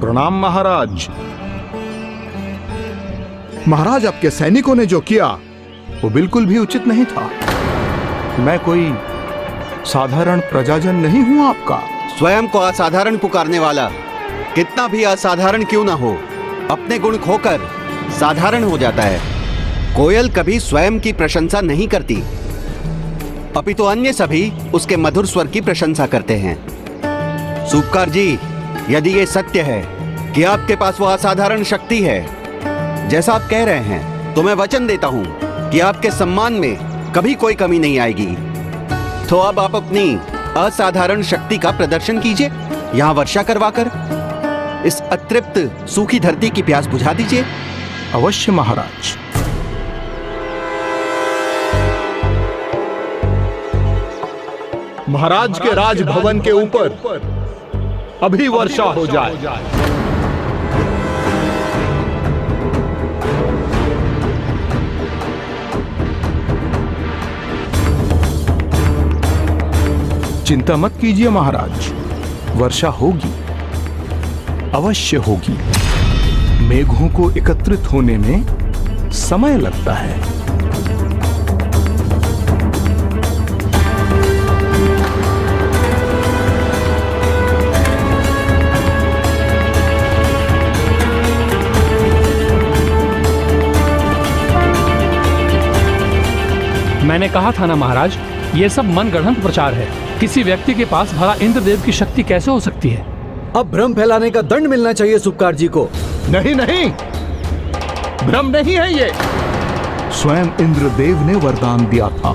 प्रणाम महाराज। महाराज, आपके सैनिकों ने जो किया वो बिल्कुल भी उचित नहीं था। मैं कोई साधारण प्रजाजन नहीं हूं आपका। स्वयं को असाधारण पुकारने वाला कितना भी असाधारण क्यों ना हो, अपने गुण खोकर साधारण हो जाता है। कोयल कभी स्वयं की प्रशंसा नहीं करती, अपितु अन्य सभी उसके मधुर स्वर की प्रशंसा करते हैं। सूपकार जी, यदि ये सत्य है कि आपके पास वो असाधारण शक्ति है जैसा आप कह रहे हैं, तो मैं वचन देता हूं कि आपके सम्मान में कभी कोई कमी नहीं आएगी। तो अब आप अपनी असाधारण शक्ति का प्रदर्शन कीजिए, यहां वर्षा करवाकर इस अतृप्त सूखी धरती की प्यास बुझा दीजिए। अवश्य महाराज। महाराज के राजभवन के ऊपर अभी वर्षा हो जाए। चिंता मत कीजिए महाराज, वर्षा होगी, अवश्य होगी। मेघों को एकत्रित होने में समय लगता है। मैंने कहा था ना महाराज, ये सब मनगढ़ंत प्रचार है। किसी व्यक्ति के पास भला इंद्रदेव की शक्ति कैसे हो सकती है? अब भ्रम फैलाने का दंड मिलना चाहिए सूपकार जी को। नहीं नहीं, भ्रम नहीं है ये। स्वयं इंद्रदेव ने वरदान दिया था।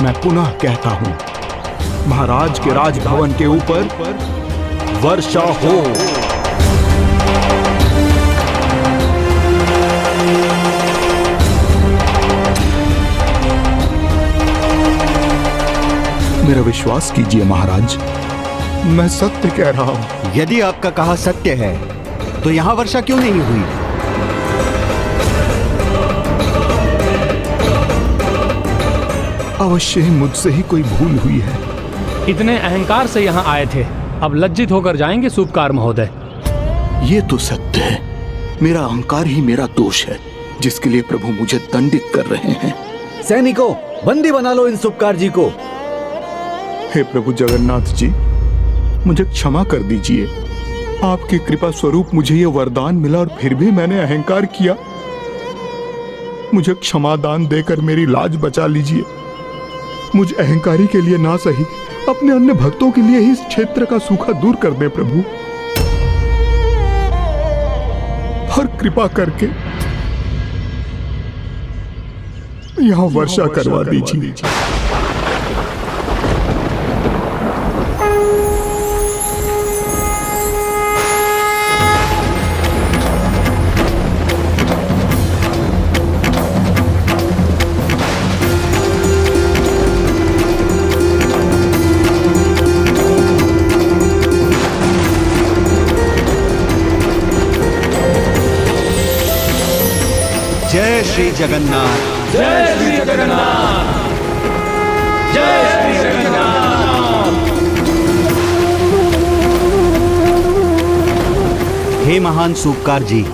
मैं पुनः कहता हूं, महाराज के राजभवन के ऊपर वर्षा हो। मेरा विश्वास कीजिए महाराज, मैं सत्य कह रहा हूं। यदि आपका कहा सत्य है तो यहां वर्षा क्यों नहीं हुई? अवश्य ही मुझसे ही कोई भूल हुई है। इतने अहंकार से यहाँ आए थे, अब लज्जित होकर जाएंगे सूपकार महोदय। ये तो सत्य है, मेरा अहंकार ही मेरा दोष है, जिसके लिए प्रभु मुझे दंडित कर रहे हैं। सैनिकों, बंदी बना लो इन सूपकार जी को। हे प्रभु जगन्नाथ जी, मुझे क्षमा कर दीजिए। आपकी कृपा स्वरूप मुझे ये वरदान मिला और फिर भी मैंने अहंकार किया। मुझे क्षमा दान देकर मेरी लाज बचा लीजिए। मुझ अहंकारी के लिए ना सही, अपने अन्य भक्तों के लिए ही इस क्षेत्र का सूखा दूर कर दे प्रभु। और कृपा करके यहाँ वर्षा करवा दीजिए। जय श्री जगन्नाथ, जय श्री जगन्नाथ, जय श्री जगन्नाथ। हे महान सूपकार जी,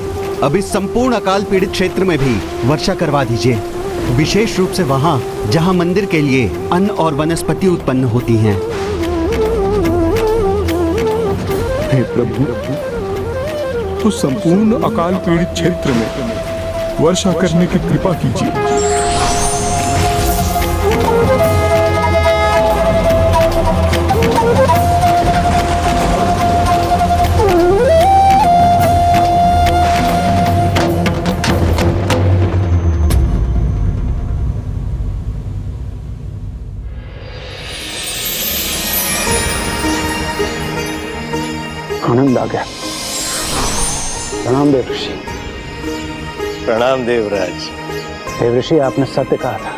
अब इस संपूर्ण अकाल पीड़ित क्षेत्र में भी वर्षा करवा दीजिए, विशेष रूप से वहां जहां मंदिर के लिए अन्न और वनस्पति उत्पन्न होती हैं। हे प्रभु, उस संपूर्ण अकाल पीड़ित क्षेत्र में वर्षा करने की कृपा कीजिए। आनंद आ गया। प्रणाम देव ऋषि। प्रणाम देवराज। देव ऋषि, आपने सत्य कहा था।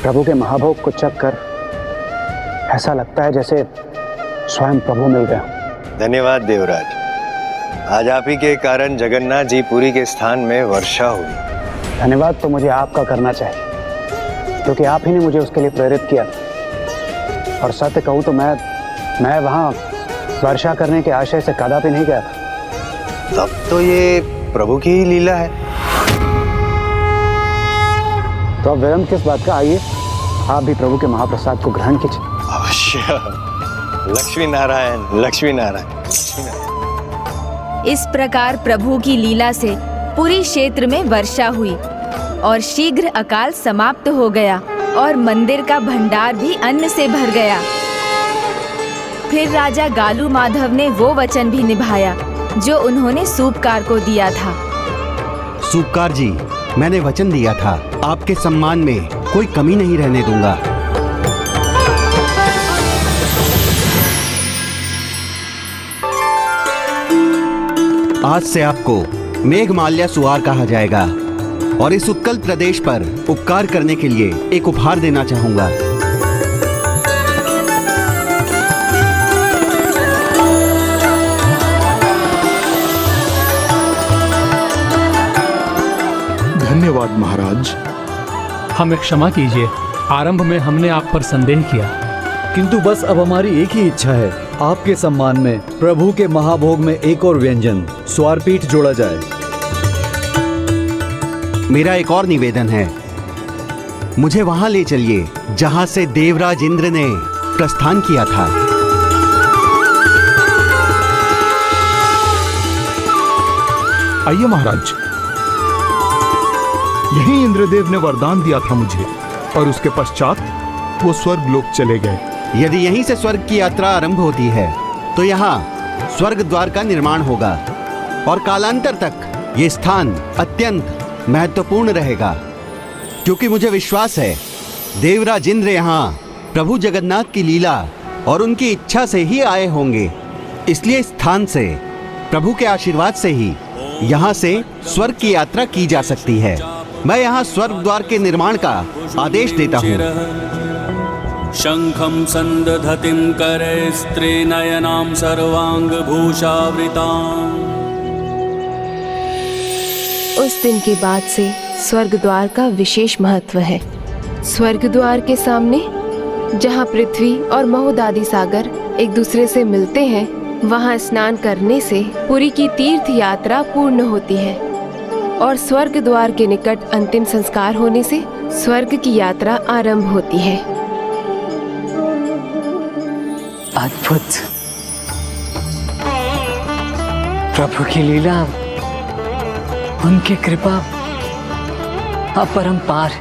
प्रभु के महाभोग को चख कर ऐसा लगता है जैसे स्वयं प्रभु मिल गए। धन्यवाद देवराज। आज आप ही के कारण जगन्नाथ जी पुरी के स्थान में वर्षा हुई। धन्यवाद तो मुझे आपका करना चाहिए, क्योंकि आप ही ने मुझे उसके लिए प्रेरित किया। और सत्य कहूं तो मैं वहां वर्षा करने के आशय से कदापि नहीं गया था। तब तो ये प्रभु की ही लीला है। तो अब विलंब किस बात का, आइए आप भी प्रभु के महाप्रसाद को ग्रहण कीजिए। अवश्य। लक्ष्मी नारायण, लक्ष्मी नारायण। इस प्रकार प्रभु की लीला से पूरी क्षेत्र में वर्षा हुई और शीघ्र अकाल समाप्त हो गया और मंदिर का भंडार भी अन्न से भर गया। फिर राजा गालू माधव ने वो वचन भी निभाया जो उन्होंने सूपकार को दिया था। सूपकार जी, मैंने वचन दिया था आपके सम्मान में कोई कमी नहीं रहने दूंगा। आज से आपको मेघमाल्या सुवार कहा जाएगा और इस उत्कल प्रदेश पर उपकार करने के लिए एक उपहार देना चाहूंगा। धन्यवाद महाराज। हमें क्षमा कीजिए, आरंभ में हमने आप पर संदेह किया। किंतु बस अब हमारी एक ही इच्छा है, आपके सम्मान में प्रभु के महाभोग में एक और व्यंजन स्वारपीठ जोड़ा जाए। मेरा एक और निवेदन है, मुझे वहां ले चलिए जहां से देवराज इंद्र ने प्रस्थान किया था। आइए महाराज, यही इंद्रदेव ने वरदान दिया था मुझे और उसके पश्चात वो स्वर्ग लोक चले गए। यदि यहीं से स्वर्ग की यात्रा आरंभ होती है तो यहाँ स्वर्ग द्वार का निर्माण होगा और कालांतर तक ये स्थान अत्यंत महत्वपूर्ण रहेगा, क्योंकि मुझे विश्वास है देवराज इंद्र यहाँ प्रभु जगन्नाथ की लीला और उनकी इच्छा से ही आए होंगे। इसलिए इस स्थान से प्रभु के आशीर्वाद से ही यहाँ से स्वर्ग की यात्रा की जा सकती है। मैं यहाँ स्वर्ग द्वार के निर्माण का आदेश देता हूँ। शंखं संदधतिं करे स्त्रीनयनां सर्वांगभूषावृतां। उस दिन के बाद से स्वर्ग द्वार का विशेष महत्व है। स्वर्ग द्वार के सामने जहाँ पृथ्वी और महोदादि सागर एक दूसरे से मिलते हैं, वहाँ स्नान करने से पुरी की तीर्थ यात्रा पूर्ण होती है और स्वर्ग द्वार के निकट अंतिम संस्कार होने से स्वर्ग की यात्रा आरंभ होती है। अद्भुत। प्रभु की लीला, उनकी कृपा अपरंपार।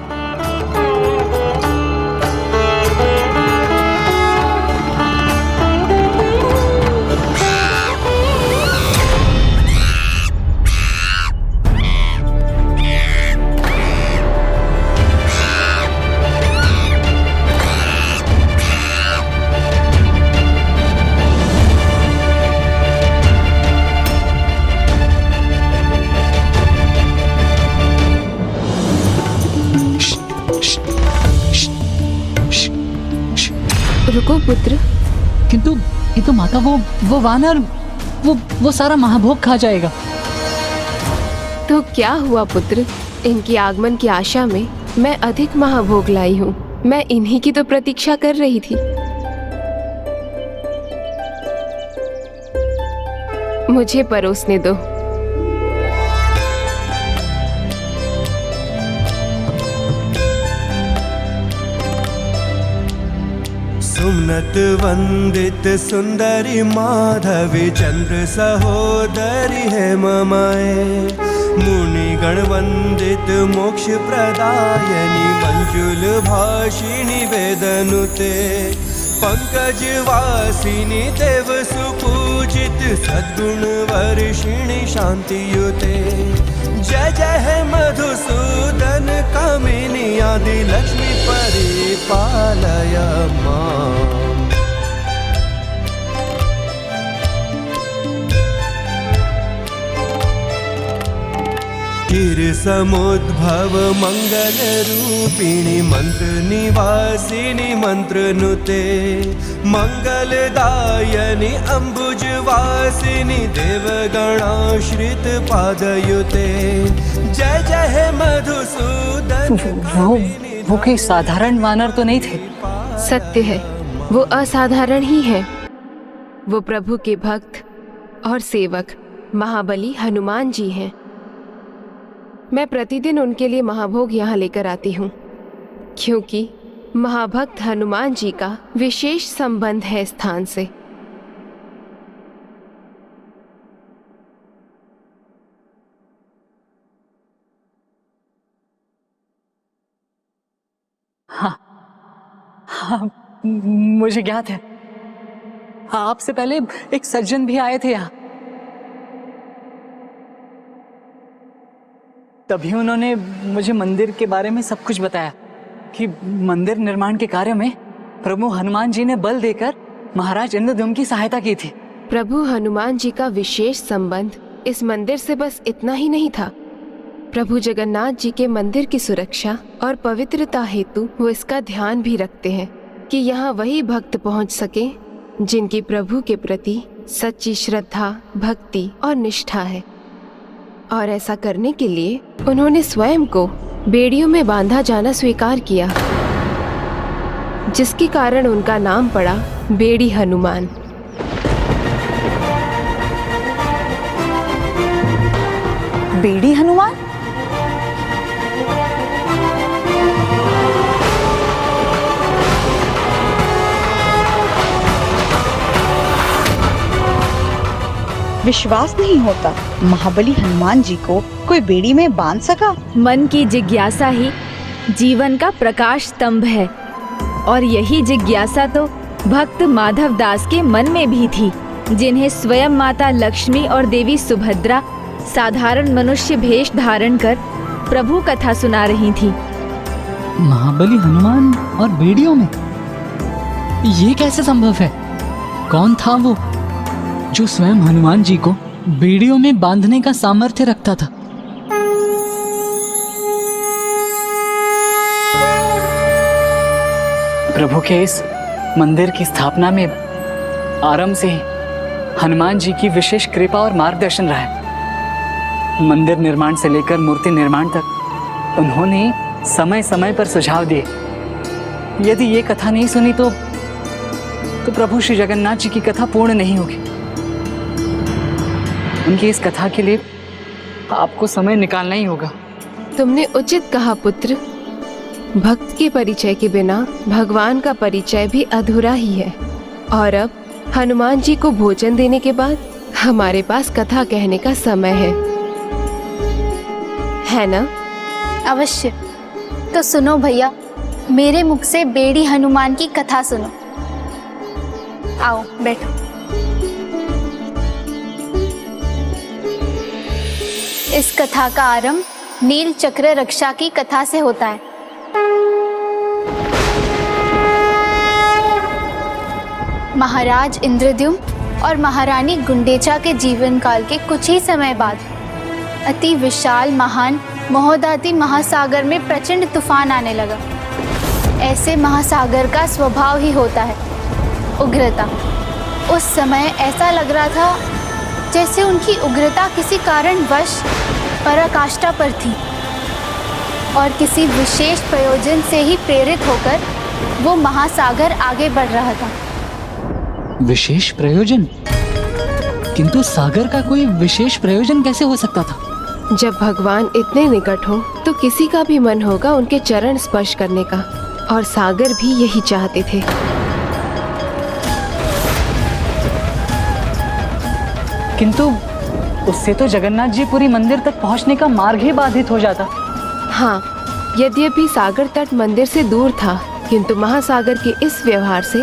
रुको पुत्र। किंतु माता, वो वानर, वो सारा महाभोग खा जाएगा। तो क्या हुआ पुत्र, इनकी आगमन की आशा में मैं अधिक महाभोग लाई हूँ। मैं इन्हीं की तो प्रतीक्षा कर रही थी। मुझे परोसने दो। सुमनत वंदित सुंदरी माधवी चंद्र सहोदरी है ममाए। मुनि गण वंदित मोक्ष प्रदायनी मंजुल भाषिणी वेदनुते। पंकज वासिनी देव सुपूजित सद्गुण वर्षिणी शांतियुते। जय जय है मधुसूदन कामिनी आदि लक्ष्मी परिपालय मां। कीर समुद्भव मंगल रूपिणी मंत्र निवासिनी मंत्र नुते। मंगलदायनी अंबुज वासिनी देवगणाश्रित पादयुते। जय जय है मधुसूदन। वो कोई साधारण वानर तो नहीं थे। सत्य है, वो असाधारण ही है। वो प्रभु के भक्त और सेवक महाबली हनुमान जी हैं। मैं प्रतिदिन उनके लिए महाभोग यहाँ लेकर आती हूँ, क्योंकि महाभक्त हनुमान जी का विशेष संबंध है स्थान से। हाँ, मुझे ज्ञात है। आपसे पहले एक सज्जन भी आए थे यहाँ। तभी उन्होंने मुझे मंदिर के बारे में सब कुछ बताया कि मंदिर निर्माण के कार्य में प्रभु हनुमान जी ने बल देकर महाराज इंद्रद्युम्न की सहायता की थी। प्रभु हनुमान जी का विशेष संबंध इस मंदिर से बस इतना ही नहीं था। प्रभु जगन्नाथ जी के मंदिर की सुरक्षा और पवित्रता हेतु वो इसका ध्यान भी रखते हैं कि यहाँ वही भक्त पहुँच सके जिनकी प्रभु के प्रति सच्ची श्रद्धा, भक्ति और निष्ठा है। और ऐसा करने के लिए उन्होंने स्वयं को बेड़ियों में बांधा जाना स्वीकार किया, जिसके कारण उनका नाम पड़ा बेड़ी हनुमान। बेड़ी हनुमान? विश्वास नहीं होता महाबली हनुमान जी को कोई बेड़ी में बांध सका। मन की जिज्ञासा ही जीवन का प्रकाश स्तंभ है, और यही जिज्ञासा तो भक्त माधव दास के मन में भी थी, जिन्हें स्वयं माता लक्ष्मी और देवी सुभद्रा साधारण मनुष्य भेष धारण कर प्रभु कथा सुना रही थी। महाबली हनुमान और बेड़ियों में? ये कैसे संभव है? कौन था वो जो स्वयं हनुमान जी को बेड़ियों में बांधने का सामर्थ्य रखता था? प्रभु के इस मंदिर की स्थापना में आरंभ से ही हनुमान जी की विशेष कृपा और मार्गदर्शन रहा है। मंदिर निर्माण से लेकर मूर्ति निर्माण तक उन्होंने समय समय पर सुझाव दिए। यदि ये कथा नहीं सुनी तो प्रभु श्री जगन्नाथ जी की कथा पूर्ण नहीं होगी। उनकी इस कथा के लिए आपको समय निकालना ही होगा। तुमने उचित कहा पुत्र। भक्त के परिचय के बिना भगवान का परिचय भी अधूरा ही है। और अब हनुमान जी को भोजन देने के बाद हमारे पास कथा कहने का समय है ना? अवश्य। तो सुनो भैया, मेरे मुख से बेड़ी हनुमान की कथा सुनो। आओ बैठो। इस कथा का आरंभ नील चक्र रक्षा की कथा से होता है। महाराज इंद्रद्युम्न और महारानी गुंडेचा के जीवन काल के कुछ ही समय बाद अति विशाल महान महोदाती महासागर में प्रचंड तूफान आने लगा। ऐसे महासागर का स्वभाव ही होता है उग्रता। उस समय ऐसा लग रहा था जैसे उनकी उग्रता किसी कारणवश पराकाष्ठा पर थी और किसी विशेष प्रयोजन से ही प्रेरित होकर वो महासागर आगे बढ़ रहा था। विशेष प्रयोजन? किंतु सागर का कोई विशेष प्रयोजन कैसे हो सकता था? जब भगवान इतने निकट हो तो किसी का भी मन होगा उनके चरण स्पर्श करने का, और सागर भी यही चाहते थे। किंतु उससे तो जगन्नाथ जी पुरी मंदिर तक पहुंचने का मार्ग ही बाधित हो जाता। हाँ, यद्यपि सागर तट मंदिर से दूर था, किंतु महासागर के इस व्यवहार से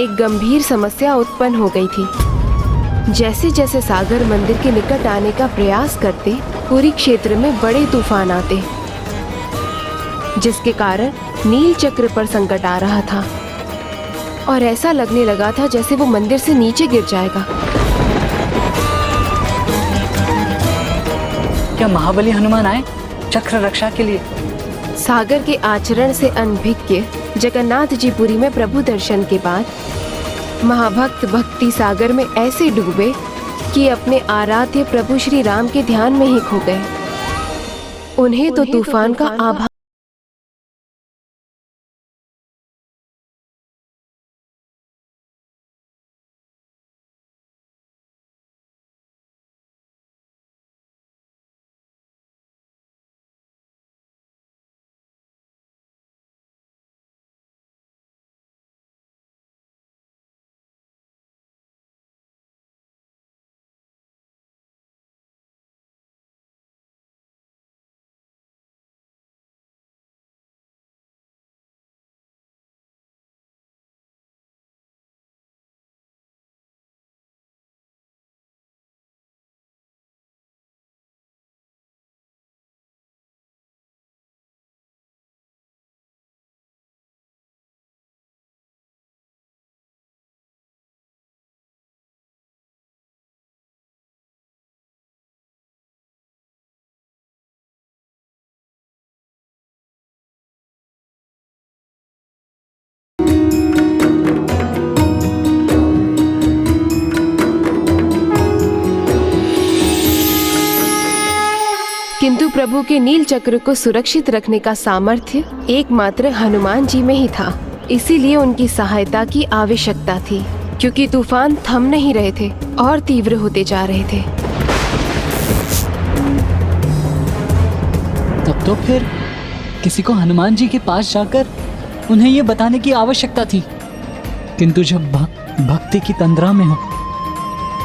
एक गंभीर समस्या उत्पन्न हो गई थी। जैसे जैसे सागर मंदिर के निकट आने का प्रयास करते, पूरी क्षेत्र में बड़े तूफान आते, जिसके कारण नील चक्र पर संकट आ रहा था और ऐसा लगने लगा था जैसे वो मंदिर से नीचे गिर जाएगा। क्या महाबली हनुमान आए चक्र रक्षा के लिए? सागर के आचरण से अनभिज्ञ जगन्नाथ जी पुरी में प्रभु दर्शन के बाद महाभक्त भक्ति सागर में ऐसे डूबे कि अपने आराध्य प्रभु श्री राम के ध्यान में ही खो गए। उन्हें तो तूफान का आभास किंतु प्रभु के नील चक्र को सुरक्षित रखने का सामर्थ्य एकमात्र हनुमान जी में ही था। इसीलिए उनकी सहायता की आवश्यकता थी, क्योंकि तूफान थम नहीं रहे थे और तीव्र होते जा रहे थे। तब तो फिर किसी को हनुमान जी के पास जाकर उन्हें ये बताने की आवश्यकता थी। किंतु जब भक्ति की तंद्रा में हो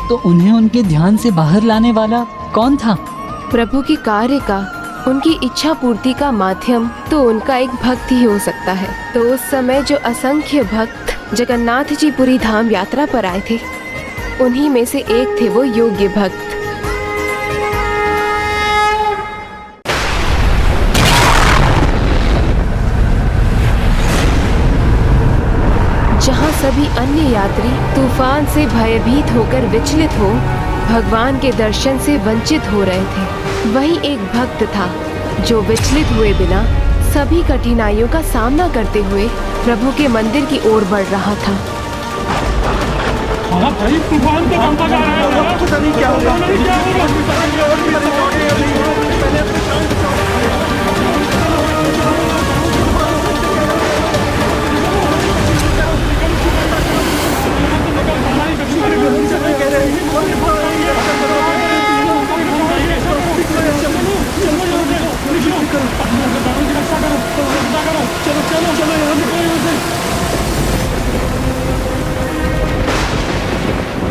तो उन्हें उनके ध्यान से बाहर लाने वाला कौन था? प्रभु के कार्य का, उनकी इच्छा पूर्ति का माध्यम तो उनका एक भक्त ही हो सकता है। तो उस समय जो असंख्य भक्त जगन्नाथ जी पुरी धाम यात्रा पर आए थे, उन्हीं में से एक थे वो योग्य भक्त। जहाँ सभी अन्य यात्री तूफान से भयभीत होकर विचलित हो, भगवान के दर्शन से वंचित हो रहे थे, वहीं एक भक्त था जो विचलित हुए बिना सभी कठिनाइयों का सामना करते हुए प्रभु के मंदिर की ओर बढ़ रहा था। तूफान तो कम जा रहा है, पता नहीं क्या होगा।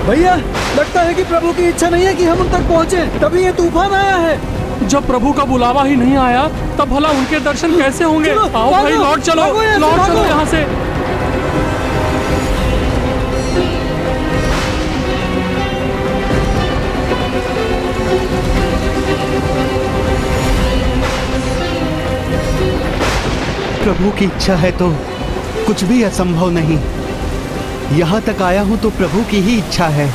भैया, लगता है कि प्रभु की इच्छा नहीं है कि हम उन तक पहुंचे, तभी ये तूफान आया है। जब प्रभु का बुलावा ही नहीं आया तब भला उनके दर्शन कैसे होंगे? आओ भाई, लौट चलो यहाँ से। प्रभु की इच्छा है तो कुछ भी असंभव नहीं। यहाँ तक आया हूँ तो प्रभु की ही इच्छा है।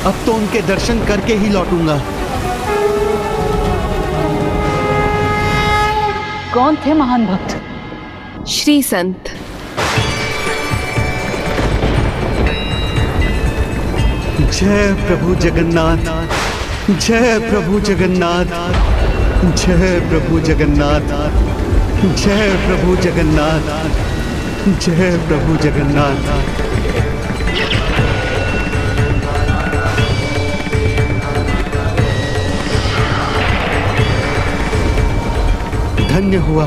अब तो उनके दर्शन करके ही लौटूंगा। कौन थे महान भक्त? श्री संत। जय प्रभु जगन्नाथ, जय प्रभु जगन्नाथ, जय प्रभु जगन्नाथ, जय प्रभु जगन्नाथ, जय प्रभु जगन्नाथ। धन्य हुआ,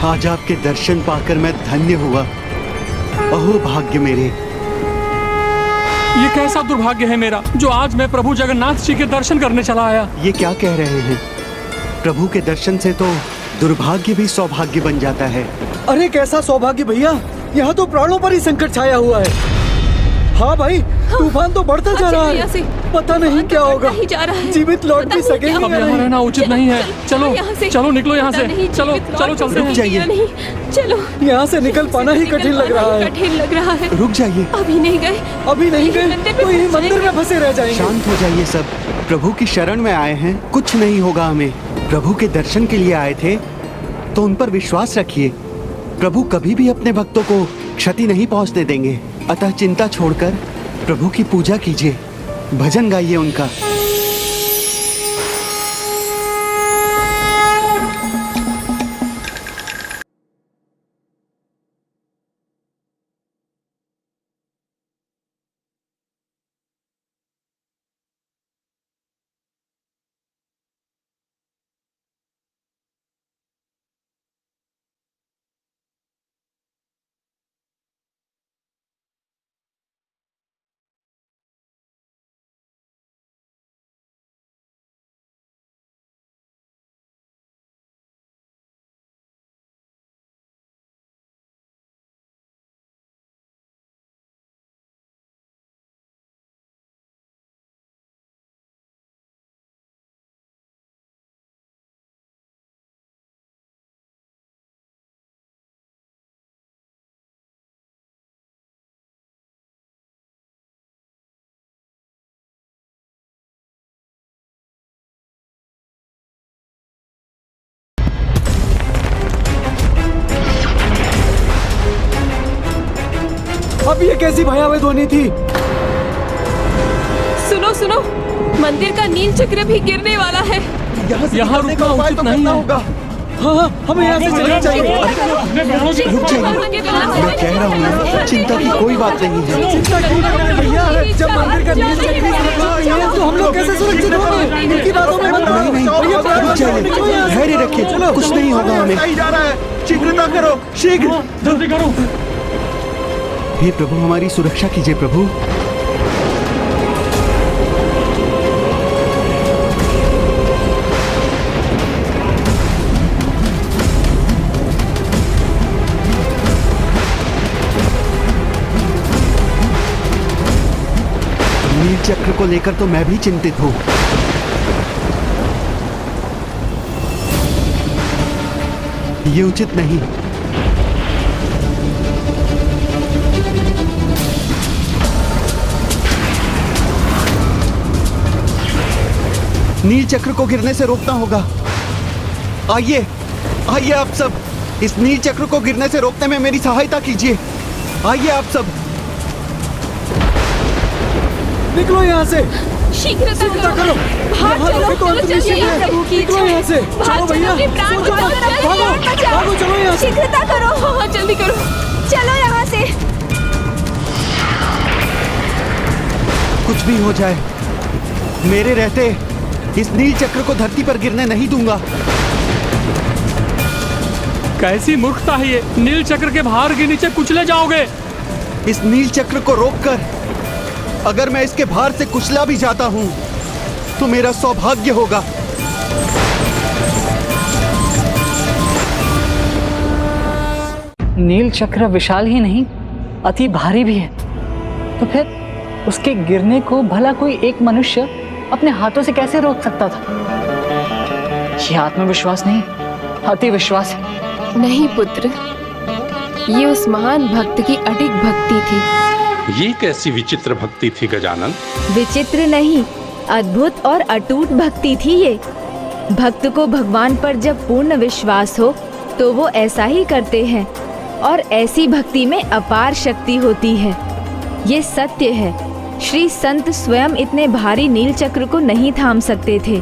आज आपके दर्शन पाकर मैं धन्य हुआ। अहो भाग्य मेरे। ये कैसा दुर्भाग्य है मेरा जो आज मैं प्रभु जगन्नाथ जी के दर्शन करने चला आया। ये क्या कह रहे हैं? प्रभु के दर्शन से तो दुर्भाग्य भी सौभाग्य बन जाता है। अरे कैसा सौभाग्य भैया, यहाँ तो प्राणों पर ही संकट छाया हुआ है। हाँ भाई, तूफान तो बढ़ता जा रहा है, पता नहीं क्या होगा, जीवित लौट भी सकेंगे अब यहाँ रहना उचित नहीं है। चलो चलो निकलो यहाँ से, चलो चलो चलते हैं। जाइए, चलो, यहाँ से निकल पाना ही कठिन लग रहा है। रुक जाइए। अभी नहीं गए तो यही मंदिर में फंसे रह जाएंगे। शांत हो जाइए सब, प्रभु की शरण में आए हैं, कुछ नहीं होगा हमें। प्रभु के दर्शन के लिए आए थे तो उन पर विश्वास रखिए। प्रभु कभी भी अपने भक्तों को क्षति नहीं पहुंचने देंगे। अतः चिंता छोड़कर प्रभु की पूजा कीजिए, भजन गाइए उनका। अब ये कैसी भयावह ध्वनि थी? सुनो सुनो, मंदिर का नील चक्र भी गिरने वाला है। यहाँ रुकना उचित नहीं होगा। हाँ, हमें यहाँ से चलना चाहिए। रुक जाइए, मैं कह रहा हूँ चिंता की कोई बात नहीं है। चिंता क्यों कर रहे हैं भैया? जब मंदिर का नील चक्र ही सुरक्षित नहीं है, तो हम लोग कैसे सुरक्षित होंगे? इनकी बातों में मत नहीं नहीं, रुक जाइए, धैर्य रखिए, कुछ नहीं होगा हमें। शीघ्रता करो, शीघ्र। जल्दी करो। हे प्रभु, हमारी सुरक्षा कीजिए प्रभु। नील चक्र को लेकर तो मैं भी चिंतित हूँ। ये उचित नहीं। नील चक्र को गिरने से रोकना होगा। आइए आइए आप सब, इस नील चक्र को गिरने से रोकने में मेरी सहायता कीजिए। आइए आप सब, निकलो यहाँ से। शीघ्रता करो। यहाँ रखे तो अंत निश्चित है। निकलो यहाँ से। चलो भैया, सोचो मत। भागो, भागो, चलो यहाँ से। शीघ्रता करो। हाँ, जल्दी करो। चलो यहाँ से। कुछ भी हो जाए, मेरे रहते इस नील चक्र को धरती पर गिरने नहीं दूंगा। कैसी मूर्खता है ये? नील चक्र के भार के नीचे कुचले जाओगे। इस नील चक्र को रोककर अगर मैं इसके भार से कुचला भी जाता हूं तो मेरा सौभाग्य होगा। नील चक्र विशाल ही नहीं, अति भारी भी है। तो फिर उसके गिरने को भला कोई एक मनुष्य अपने हाथों से कैसे रोक सकता था? ये आत्मविश्वास नहीं, अति विश्वास है। नहीं पुत्र, ये उस महान भक्त की अडिग भक्ति थी। ये कैसी विचित्र भक्ति थी गजानन? विचित्र नहीं, अद्भुत और अटूट भक्ति थी ये। भक्त को भगवान पर जब पूर्ण विश्वास हो तो वो ऐसा ही करते हैं, और ऐसी भक्ति में अपार शक्ति होती है। ये सत्य है। श्री संत स्वयं इतने भारी नील चक्र को नहीं थाम सकते थे,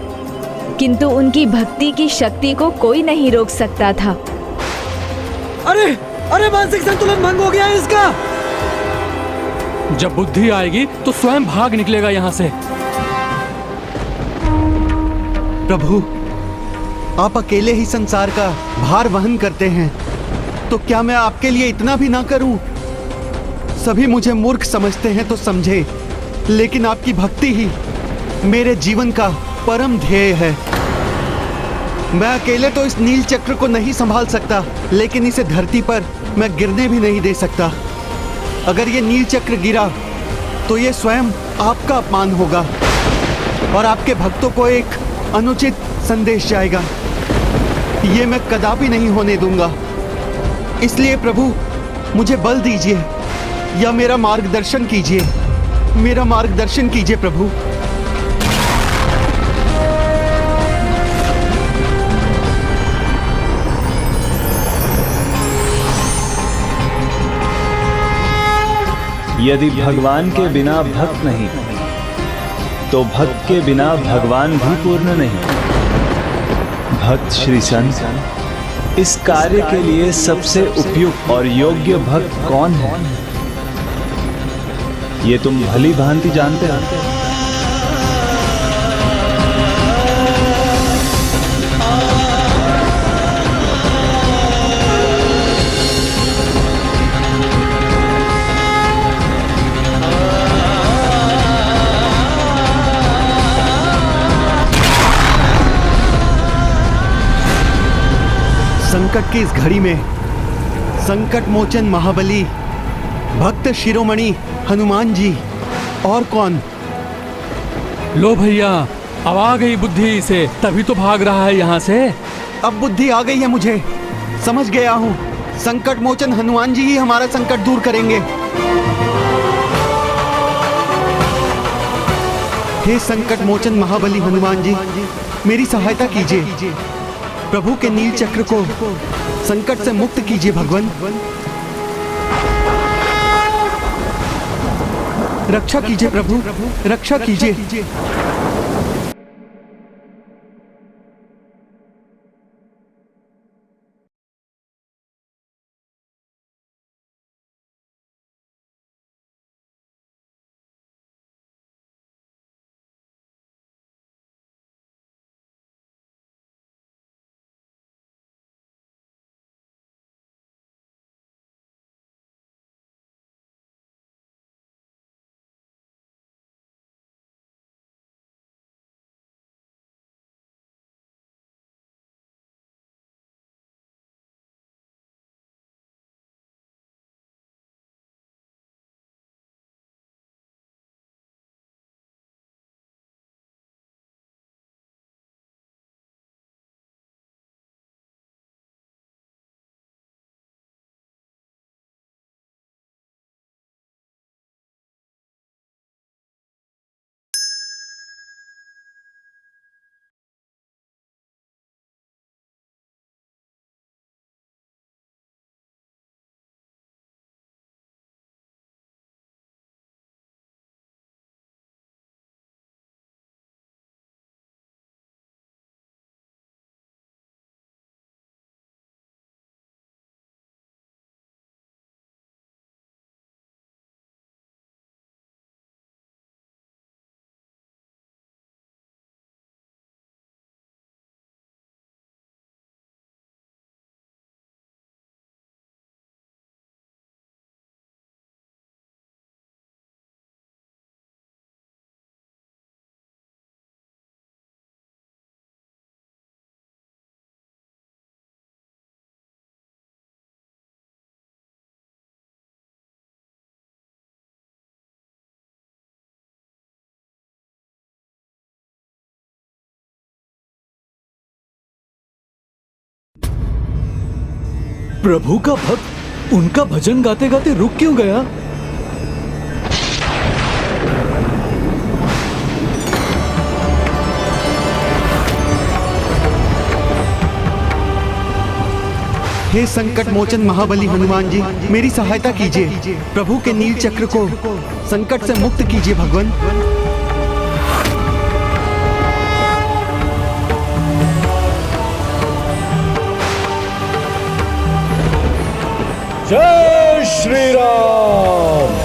किंतु उनकी भक्ति की शक्ति को कोई नहीं रोक सकता था। अरे अरे, मानसिक संतुलन भंग हो गया है इसका। जब बुद्धि आएगी तो स्वयं भाग निकलेगा यहाँ से। प्रभु, आप अकेले ही संसार का भार वहन करते हैं, तो क्या मैं आपके लिए इतना भी ना करूं? सभी मुझे मूर्ख समझते हैं तो समझे, लेकिन आपकी भक्ति ही मेरे जीवन का परम ध्येय है। मैं अकेले तो इस नील चक्र को नहीं संभाल सकता, लेकिन इसे धरती पर मैं गिरने भी नहीं दे सकता। अगर ये नील चक्र गिरा तो ये स्वयं आपका अपमान होगा और आपके भक्तों को एक अनुचित संदेश जाएगा। ये मैं कदापि नहीं होने दूंगा। इसलिए प्रभु, मुझे बल दीजिए या मेरा मार्गदर्शन कीजिए। मेरा मार्गदर्शन कीजिए प्रभु। यदि भगवान के बिना भक्त नहीं, तो भक्त के बिना भगवान भी पूर्ण नहीं। भक्त श्री संत, इस कार्य के लिए सबसे उपयुक्त और योग्य भक्त कौन है? ये तुम भली भांति जानते हो। संकट की इस घड़ी में संकट मोचन महाबली भक्त शिरोमणि हनुमान जी, और कौन? लो भैया, अब आ गई बुद्धि से, तभी तो भाग रहा है यहाँ से। अब बुद्धि आ गई है मुझे, समझ गया हूँ। संकट मोचन हनुमान जी ही हमारा संकट दूर करेंगे। हे संकट मोचन महाबली हनुमान जी, मेरी सहायता कीजिए। प्रभु के नील चक्र को संकट से मुक्त कीजिए भगवान। रक्षा कीजिए प्रभु, रक्षा कीजिए। प्रभु का भक्त उनका भजन गाते गाते रुक क्यों गया? हे संकट मोचन महाबली हनुमान जी, मेरी सहायता कीजिए। प्रभु के नील चक्र को संकट से मुक्त कीजिए भगवान। जय श्री राम।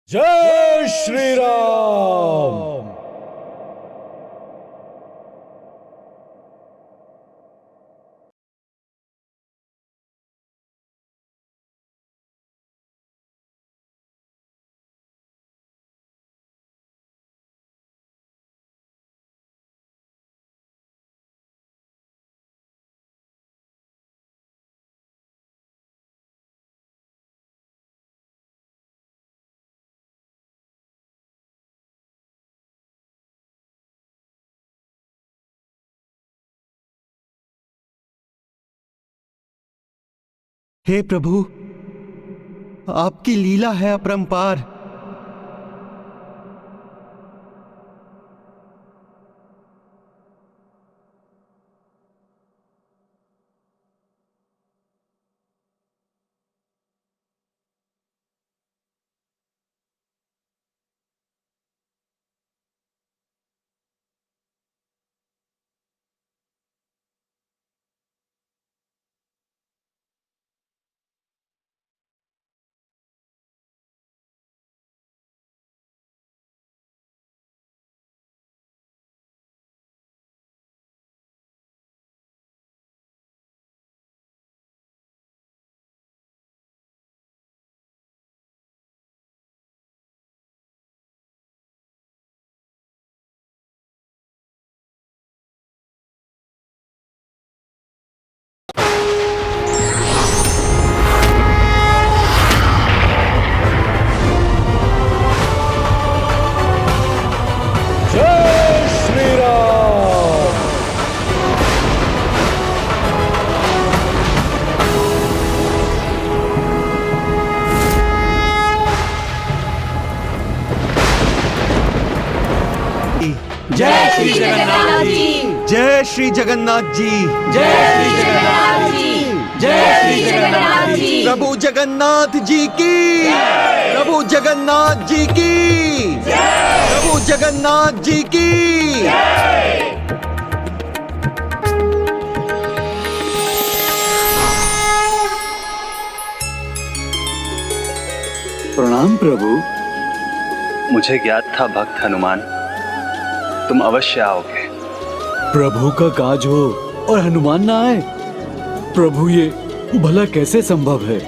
जय श्री राम। हे प्रभु, आपकी लीला है अपरंपार। जय श्री जगन्नाथ जी, जय श्री जगन्नाथ जी, जय श्री जगन्नाथ जी, जय श्री जगन्नाथ जी। प्रभु जगन्नाथ जी की, प्रभु जगन्नाथ जी की, प्रभु जगन्नाथ जी की। प्रणाम प्रभु। मुझे ज्ञात था भक्त हनुमान तुम अवश्य आओगे। प्रभु का काज हो और हनुमान ना आए, प्रभु ये भला कैसे संभव है?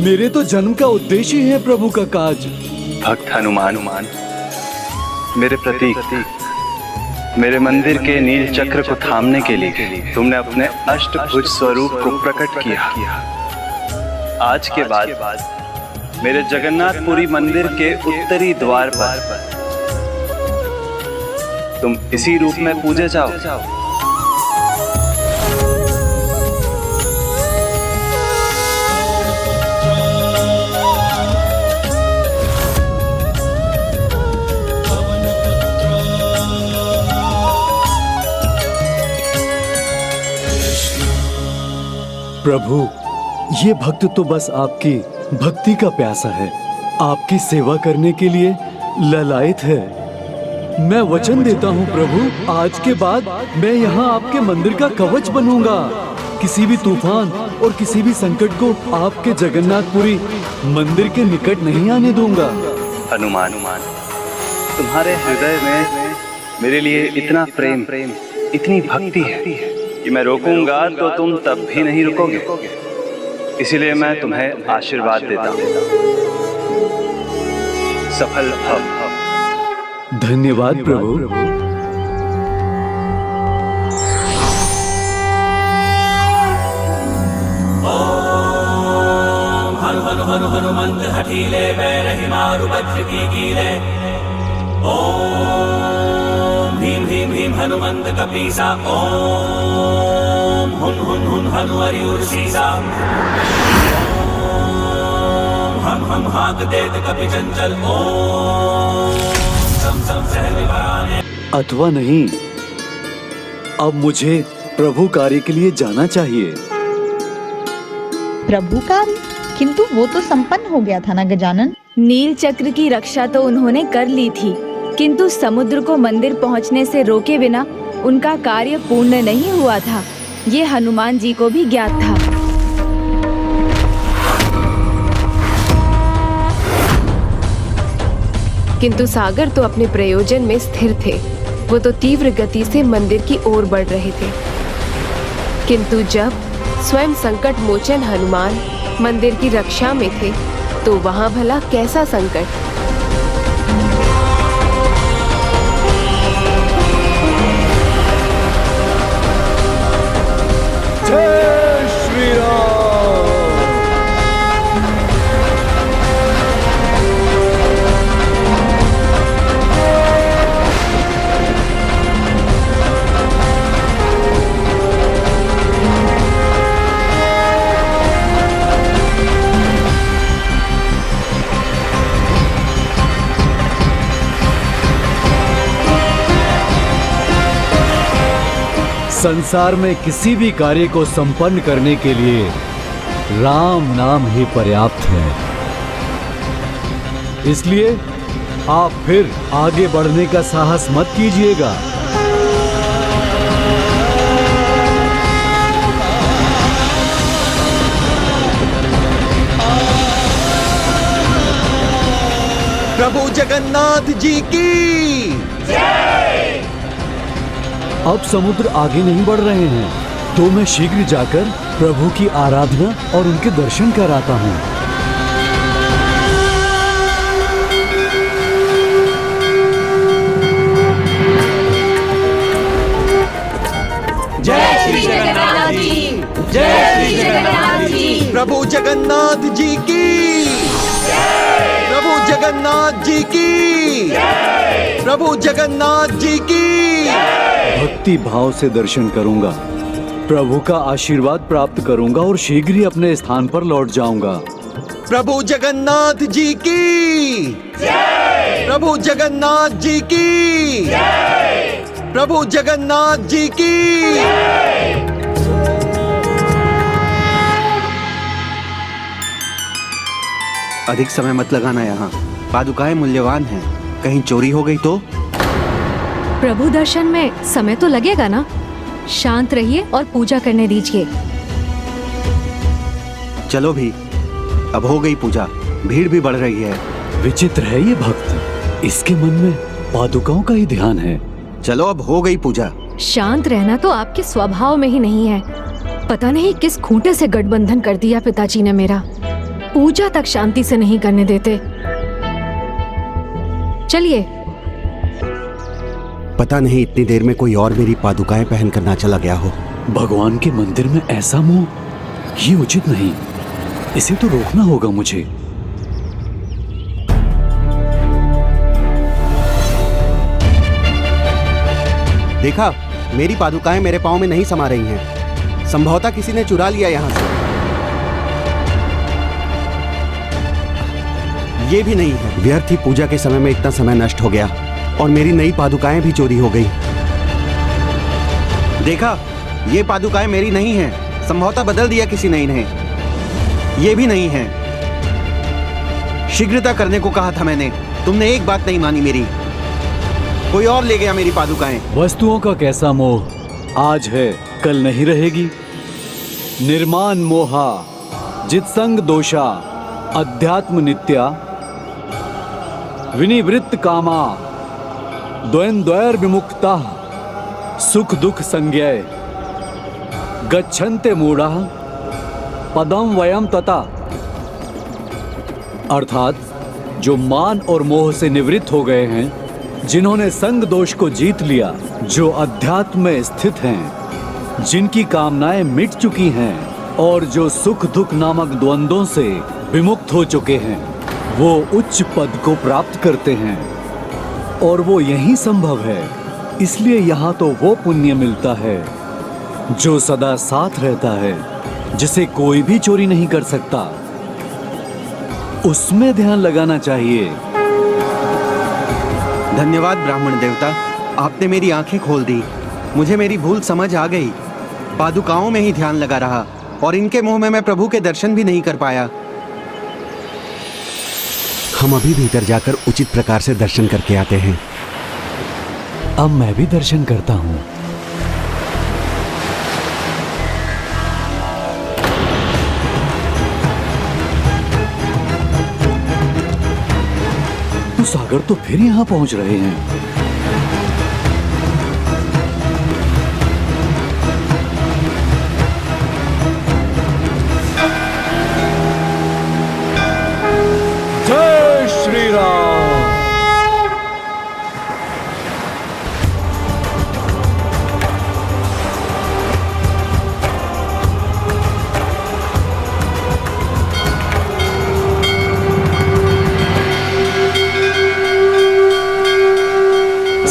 मेरे तो जन्म का उद्देश्य ही है प्रभु का काज। भक्त हनुमान मेरे प्रतीक, मेरे मंदिर के नील चक्र को थामने के लिए तुमने अपने अष्टभुज स्वरूप को प्रकट किया। आज के बाद मेरे जगन्नाथपुरी मंदिर के उत्तरी द्वार पर तुम इसी रूप में पूजे जाओ। प्रभु ये भक्त तो बस आपकी भक्ति का प्यासा है, आपकी सेवा करने के लिए ललायत है। मैं वचन देता हूँ प्रभु, आज के बाद मैं यहाँ आपके मंदिर का कवच बनूंगा। किसी भी तूफान और किसी भी संकट को आपके जगन्नाथपुरी मंदिर के निकट नहीं आने दूंगा। हनुमान तुम्हारे हृदय में मेरे लिए इतना प्रेम, इतनी भक्ति है कि मैं रोकूंगा तो तुम तब भी नहीं रुकोगे। इसीलिए मैं तुम्हें आशीर्वाद देता हूँ, सफल भव। धन्यवाद प्रभु। हनु हनु हनु हनुमंत हठीले पैर ही मारु वज्र की कीले। ओम भीम भीम भीम हनुमंत कपीसा। ओम हुन हुन हुन हनु हरिउर सीसा। हम हाथ देत कपि चंचल। ओम सम सम सहविवाने। अथवा नहीं, अब मुझे प्रभु कार्य के लिए जाना चाहिए। प्रभु कार्य? किंतु वो तो संपन्न हो गया था ना गजानन। नील चक्र की रक्षा तो उन्होंने कर ली थी, किंतु समुद्र को मंदिर पहुंचने से रोके बिना उनका कार्य पूर्ण नहीं हुआ था। ये हनुमान जी को भी ज्ञात था। किंतु सागर तो अपने प्रयोजन में स्थिर थे। वो तो तीव्र गति से मंदिर की ओर बढ़ रहे थे, किंतु जब स्वयं संकट मोचन हनुमान मंदिर की रक्षा में थे तो वहां भला कैसा संकट। जय श्री राम। संसार में किसी भी कार्य को संपन्न करने के लिए राम नाम ही पर्याप्त है। इसलिए आप फिर आगे बढ़ने का साहस मत कीजिएगा। प्रभु जगन्नाथ जी की जय। अब समुद्र आगे नहीं बढ़ रहे हैं, तो मैं शीघ्र जाकर प्रभु की आराधना और उनके दर्शन कराता हूँ। जय श्री जगन्नाथ जी, जय श्री जगन्नाथ जी। प्रभु जगन्नाथ जी की, प्रभु जगन्नाथ जी की, प्रभु जगन्नाथ जी की। भक्ति भाव से दर्शन करूंगा, प्रभु का आशीर्वाद प्राप्त करूंगा और शीघ्र ही अपने स्थान पर लौट जाऊंगा। प्रभु जगन्नाथ जी की जय। प्रभु जगन्नाथ जी की, प्रभु जगन्नाथ जी की। अधिक समय मत लगाना यहाँ, पादुकाएं मूल्यवान हैं, कहीं चोरी हो गई तो? प्रभु दर्शन में समय तो लगेगा ना, शांत रहिए और पूजा करने दीजिए। चलो भी, अब हो गई पूजा, भीड़ भी बढ़ रही है। विचित्र है ये भक्त, इसके मन में पादुकाओं का ही ध्यान है। चलो अब हो गई पूजा। शांत रहना तो आपके स्वभाव में ही नहीं है। पता नहीं किस खूंटे से गठबंधन कर दिया पिताजी ने मेरा, पूजा तक शांति से नहीं करने देते। चलिए। पता नहीं इतनी देर में कोई और मेरी पादुकाएं पहन कर ना चला गया हो। भगवान के मंदिर में ऐसा मोह, ये उचित नहीं, इसे तो रोकना होगा मुझे। देखा, मेरी पादुकाएं मेरे पांव में नहीं समा रही हैं। संभवतः किसी ने चुरा लिया यहाँ से। ये भी नहीं है, व्यर्थ ही पूजा के समय में इतना समय नष्ट हो गया और मेरी नई पादुकाएं भी चोरी हो गई। देखा, ये पादुकाएं मेरी नहीं हैं, संभवतः बदल दिया किसी ने इन्हें। ये भी नहीं है। शीघ्रता करने को कहा था मैंने, तुमने एक बात नहीं मानी मेरी। कोई और ले गया मेरी पादुकाएं। वस्तुओं का कैसा मोह आज है कल नहीं रहेगी। निर्माण मोहा जित्संग दोषा अध्यात्म नित्या विनिवृत्त कामा द्वैर विमुक्ता सुख दुख संज्ञय गच्छन्ते मूढ़ा पदम वयम तथा। अर्थात जो मान और मोह से निवृत्त हो गए हैं, जिन्होंने संग दोष को जीत लिया, जो अध्यात्म में स्थित हैं, जिनकी कामनाएं मिट चुकी हैं और जो सुख दुख नामक द्वंद्वों से विमुक्त हो चुके हैं, वो उच्च पद को प्राप्त करते हैं। और वो यही संभव है, इसलिए यहाँ तो वो पुण्य मिलता है जो सदा साथ रहता है, जिसे कोई भी चोरी नहीं कर सकता। उसमें ध्यान लगाना चाहिए। धन्यवाद ब्राह्मण देवता, आपने मेरी आंखें खोल दी। मुझे मेरी भूल समझ आ गई। पादुकाओं में ही ध्यान लगा रहा और इनके मुंह में मैं प्रभु के दर्शन भी नहीं कर पाया। हम अभी भीतर जाकर उचित प्रकार से दर्शन करके आते हैं। अब मैं भी दर्शन करता हूँ। तो सागर तो फिर यहाँ पहुंच रहे हैं। जय श्री राम।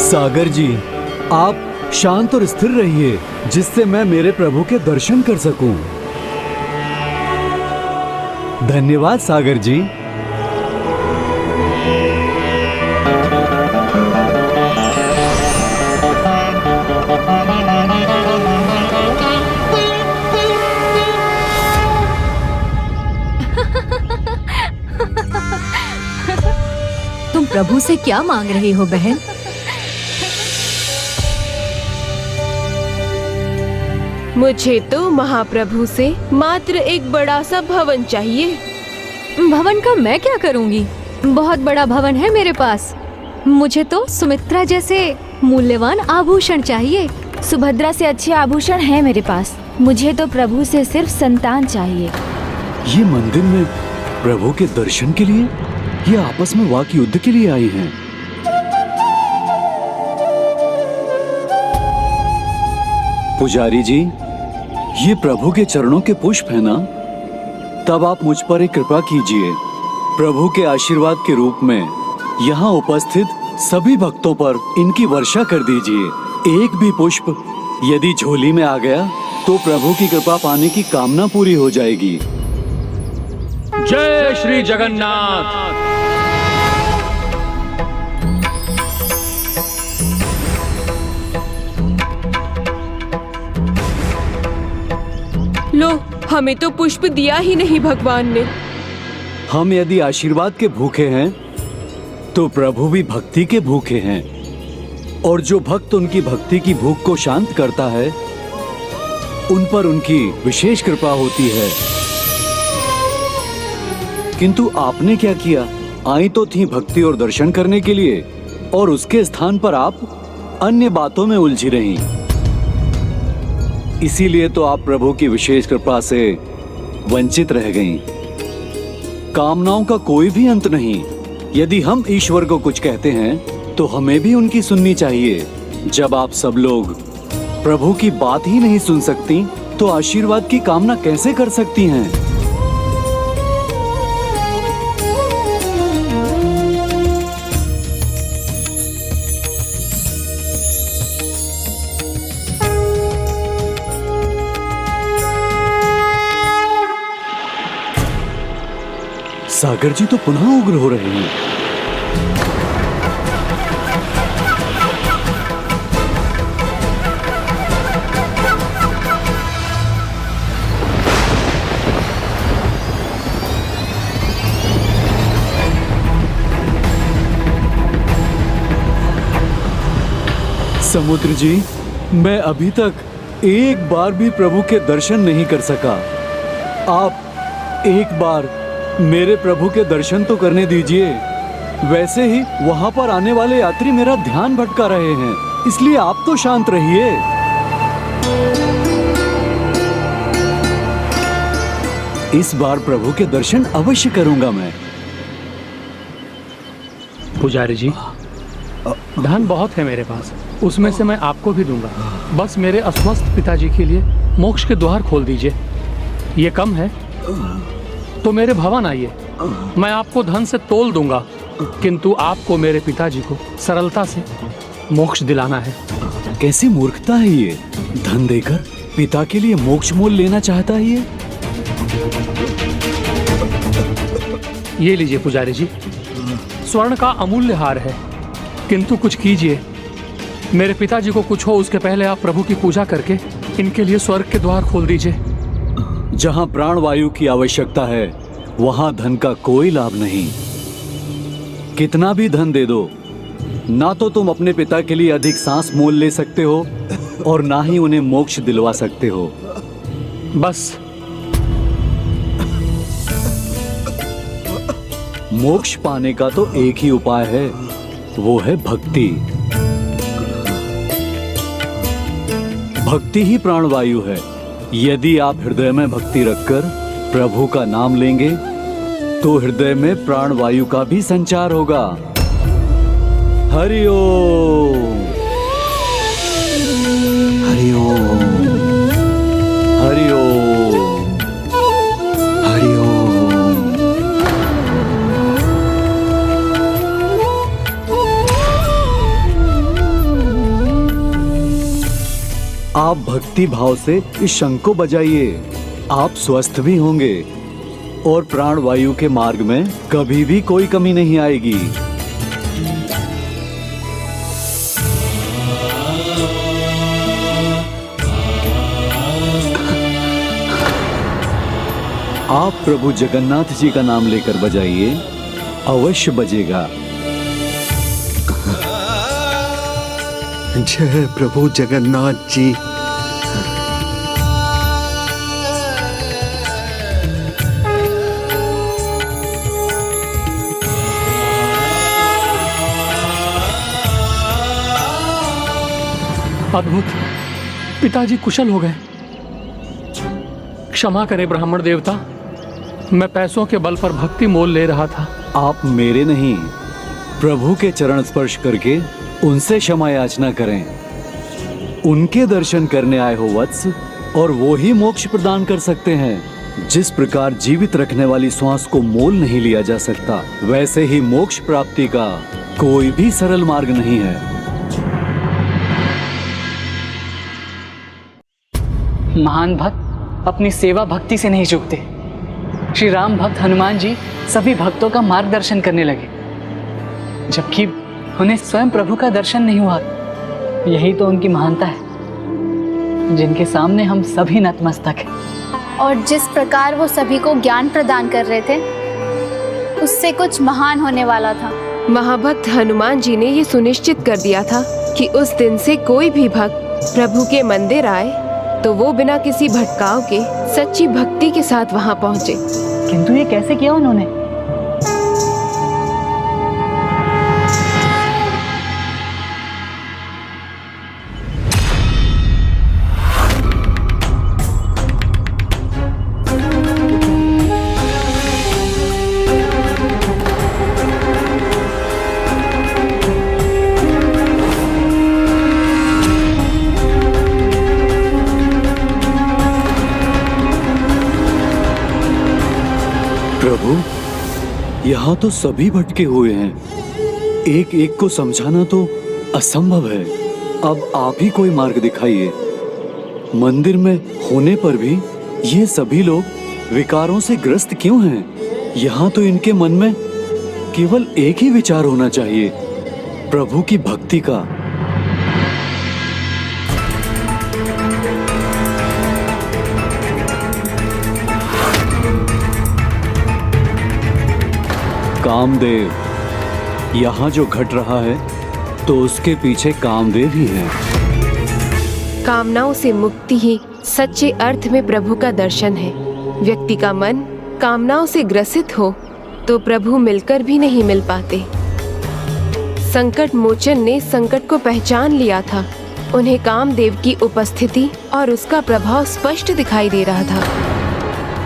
सागर जी, आप शांत और स्थिर रहिए, जिससे मैं मेरे प्रभु के दर्शन कर सकूं। धन्यवाद सागर जी। तुम प्रभु से क्या मांग रही हो बहन? मुझे तो महाप्रभु से मात्र एक बड़ा सा भवन चाहिए। भवन का मैं क्या करूंगी? बहुत बड़ा भवन है मेरे पास। मुझे तो सुमित्रा जैसे मूल्यवान आभूषण चाहिए। सुभद्रा से अच्छे आभूषण हैं मेरे पास। मुझे तो प्रभु से सिर्फ संतान चाहिए। ये मंदिर में प्रभु के दर्शन के लिए ये आपस में वाक युद्ध के लिए आई हैं। पुजारी जी, ये प्रभु के चरणों के पुष्प है ना? तब आप मुझ पर एक कृपा कीजिए। प्रभु के आशीर्वाद के रूप में यहाँ उपस्थित सभी भक्तों पर इनकी वर्षा कर दीजिए। एक भी पुष्प यदि झोली में आ गया तो प्रभु की कृपा पाने की कामना पूरी हो जाएगी। जय श्री जगन्नाथ। हमें तो पुष्प दिया ही नहीं भगवान ने। हम यदि आशीर्वाद के भूखे हैं तो प्रभु भी भक्ति के भूखे हैं, और जो भक्त उनकी भक्ति की भूख को शांत करता है उन पर उनकी विशेष कृपा होती है। किंतु आपने क्या किया? आई तो थी भक्ति और दर्शन करने के लिए, और उसके स्थान पर आप अन्य बातों में उलझी रहीं। इसीलिए तो आप प्रभु की विशेष कृपा से वंचित रह गईं। कामनाओं का कोई भी अंत नहीं। यदि हम ईश्वर को कुछ कहते हैं तो हमें भी उनकी सुननी चाहिए। जब आप सब लोग प्रभु की बात ही नहीं सुन सकती तो आशीर्वाद की कामना कैसे कर सकती हैं? सागर जी तो पुनः उग्र हो रहे हैं। समुद्र जी, मैं अभी तक एक बार भी प्रभु के दर्शन नहीं कर सका। आप एक बार मेरे प्रभु के दर्शन तो करने दीजिए। वैसे ही वहां पर आने वाले यात्री मेरा ध्यान भटका रहे हैं, इसलिए आप तो शांत रहिए। इस बार प्रभु के दर्शन अवश्य करूंगा मैं। पुजारी जी, धन बहुत है मेरे पास, उसमें से मैं आपको भी दूंगा। बस मेरे अस्वस्थ पिताजी के लिए मोक्ष के द्वार खोल दीजिए। ये कम है तो मेरे भवन आइए, मैं आपको धन से तोल दूंगा, किंतु आपको मेरे पिताजी को सरलता से मोक्ष दिलाना है। कैसी मूर्खता है ये! धन देकर पिता के लिए मोक्ष मोल लेना चाहता है ये लीजिए पुजारी जी, स्वर्ण का अमूल्य हार है, किंतु कुछ कीजिए। मेरे पिताजी को कुछ हो उसके पहले आप प्रभु की पूजा करके इनके लिए स्वर्ग के द्वार खोल दीजिए। जहां प्राणवायु की आवश्यकता है वहां धन का कोई लाभ नहीं। कितना भी धन दे दो, ना तो तुम अपने पिता के लिए अधिक सांस मोल ले सकते हो और ना ही उन्हें मोक्ष दिलवा सकते हो। बस मोक्ष पाने का तो एक ही उपाय है, वो है भक्ति। भक्ति ही प्राणवायु है। यदि आप हृदय में भक्ति रखकर प्रभु का नाम लेंगे तो हृदय में प्राणवायु का भी संचार होगा। हरि ओम, हरि ओम, हरि ओम, हरि ओम। आप भक्ति भाव से इस शंख को बजाइए, आप स्वस्थ भी होंगे और प्राणवायु के मार्ग में कभी भी कोई कमी नहीं आएगी। आप प्रभु जगन्नाथ जी का नाम लेकर बजाइए, अवश्य बजेगा। जय प्रभु जगन्नाथ जी। अद्भुत, पिताजी कुशल हो गए। क्षमा करें ब्राह्मण देवता, मैं पैसों के बल पर भक्ति मोल ले रहा था। आप मेरे नहीं, प्रभु के चरण स्पर्श करके उनसे क्षमा याचना करें। उनके दर्शन करने आए हो वत्स, और वो ही मोक्ष प्रदान कर सकते हैं। जिस प्रकार जीवित रखने वाली श्वास को मोल नहीं लिया जा सकता, वैसे ही मोक्ष प्राप्ति का कोई भी सरल मार्ग नहीं है। महान भक्त अपनी सेवा भक्ति से नहीं चूकते। श्री राम भक्त हनुमान जी सभी भक्तों का मार्गदर्शन करने लगे, जबकि उन्हें स्वयं प्रभु का दर्शन नहीं हुआ। यही तो उनकी महानता है, जिनके सामने हम सभी नतमस्तक हैं। और जिस प्रकार वो सभी को ज्ञान प्रदान कर रहे थे उससे कुछ महान होने वाला था। महाभक्त हनुमान जी ने ये सुनिश्चित कर दिया था कि उस दिन से कोई भी भक्त प्रभु के मंदिर आए तो वो बिना किसी भटकाव के सच्ची भक्ति के साथ वहाँ पहुँचे। किंतु ये कैसे किया उन्होंने? प्रभु, यहाँ तो सभी भटके हुए हैं। एक एक को समझाना तो असंभव है। अब आप ही कोई मार्ग दिखाइए। मंदिर में होने पर भी ये सभी लोग विकारों से ग्रस्त क्यों हैं? यहाँ तो इनके मन में केवल एक ही विचार होना चाहिए, प्रभु की भक्ति का। कामदेव, यहाँ जो घट रहा है तो उसके पीछे कामदेव ही है। कामनाओं से मुक्ति ही सच्चे अर्थ में प्रभु का दर्शन है। व्यक्ति का मन कामनाओं से ग्रसित हो तो प्रभु मिलकर भी नहीं मिल पाते। संकट मोचन ने संकट को पहचान लिया था। उन्हें कामदेव की उपस्थिति और उसका प्रभाव स्पष्ट दिखाई दे रहा था।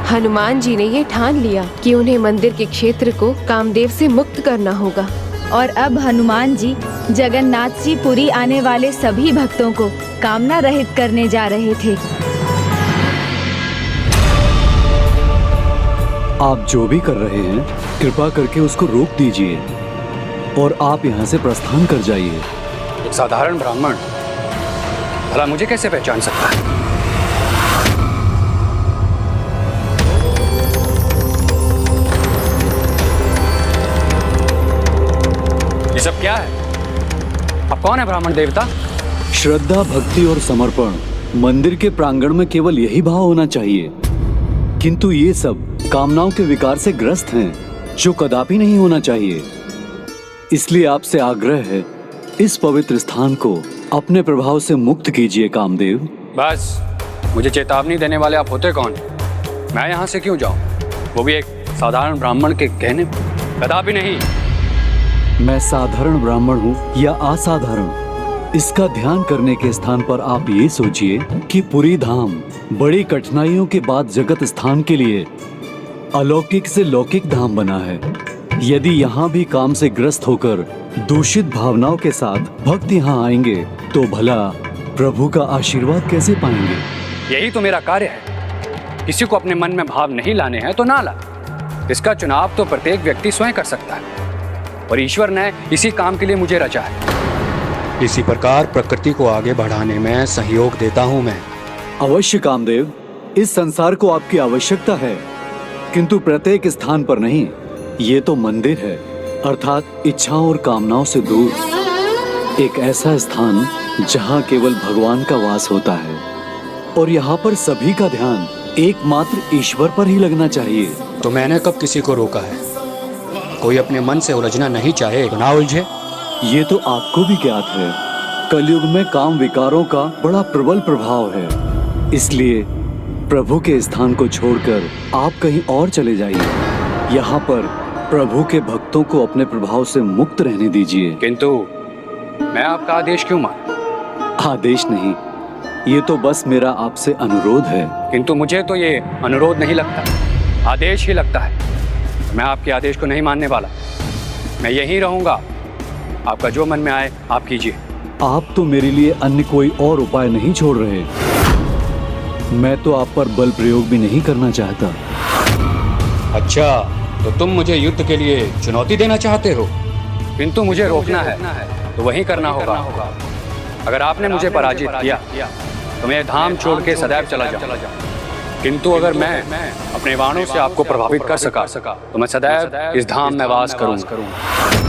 हनुमान जी ने ये ठान लिया कि उन्हें मंदिर के क्षेत्र को कामदेव से मुक्त करना होगा। और अब हनुमान जी जगन्नाथ जी पुरी आने वाले सभी भक्तों को कामना रहित करने जा रहे थे। आप जो भी कर रहे हैं कृपा करके उसको रोक दीजिए और आप यहाँ से प्रस्थान कर जाइए। एक साधारण ब्राह्मण भला मुझे कैसे पहचान सकता है? ये सब क्या है? अब कौन है ब्राह्मण देवता? श्रद्धा, भक्ति और समर्पण मंदिर के प्रांगण में केवल यही भाव होना चाहिए, किंतु ये सब कामनाओं के विकार से ग्रस्त हैं, जो कदापि नहीं होना चाहिए। इसलिए आपसे आग्रह है, इस पवित्र स्थान को अपने प्रभाव से मुक्त कीजिए कामदेव। बस, मुझे चेतावनी देने वाले आप होते कौन? मैं यहाँ से क्यों जाऊँ, वो भी एक साधारण ब्राह्मण के कहने? कदापि नहीं। मैं साधारण ब्राह्मण हूँ या असाधारण, इसका ध्यान करने के स्थान पर आप ये सोचिए कि पुरी धाम बड़ी कठिनाइयों के बाद जगत स्थान के लिए अलौकिक से लौकिक धाम बना है। यदि यहाँ भी काम से ग्रस्त होकर दूषित भावनाओं के साथ भक्त यहाँ आएंगे तो भला प्रभु का आशीर्वाद कैसे पाएंगे? यही तो मेरा कार्य है। किसी को अपने मन में भाव नहीं लाने हैं तो ना ला। इसका चुनाव तो प्रत्येक व्यक्ति स्वयं कर सकता है और ईश्वर ने इसी काम के लिए मुझे रचा है। इसी प्रकार प्रकृति को आगे बढ़ाने में सहयोग देता हूँ मैं। अवश्य कामदेव, इस संसार को आपकी आवश्यकता है, किंतु प्रत्येक स्थान पर नहीं। ये तो मंदिर है, अर्थात इच्छाओं और कामनाओं से दूर एक ऐसा स्थान जहाँ केवल भगवान का वास होता है और यहाँ पर सभी का ध्यान एकमात्र ईश्वर पर ही लगना चाहिए। तो मैंने कब किसी को रोका है? कोई अपने मन से उलझना नहीं चाहे तो ना उलझे। ये तो आपको भी ज्ञात है, कलयुग में काम विकारों का बड़ा प्रबल प्रभाव है। इसलिए प्रभु के स्थान को छोड़कर आप कहीं और चले जाइए। यहाँ पर प्रभु के भक्तों को अपने प्रभाव से मुक्त रहने दीजिए। किंतु मैं आपका आदेश क्यों मानूं? आदेश नहीं, ये तो बस मेरा आपसे अनुरोध है। किंतु मुझे तो ये अनुरोध नहीं लगता, आदेश ही लगता है। मैं आपके आदेश को नहीं मानने वाला। मैं यहीं रहूंगा। आपका जो मन में आए आप कीजिए। आप तो मेरे लिए अन्य कोई और उपाय नहीं छोड़ रहे। मैं तो आप पर बल प्रयोग भी नहीं करना चाहता। अच्छा, तो तुम मुझे युद्ध के लिए चुनौती देना चाहते हो? किंतु मुझे रोकना है तो वही करना होगा। अगर आपने मुझे पराजित किया तो मैं धाम छोड़ के सदैव चला जाऊं। किंतु अगर मैं अपने वाणों से आपको प्रभावित कर सका तो मैं सदैव इस धाम में वास करूंगा।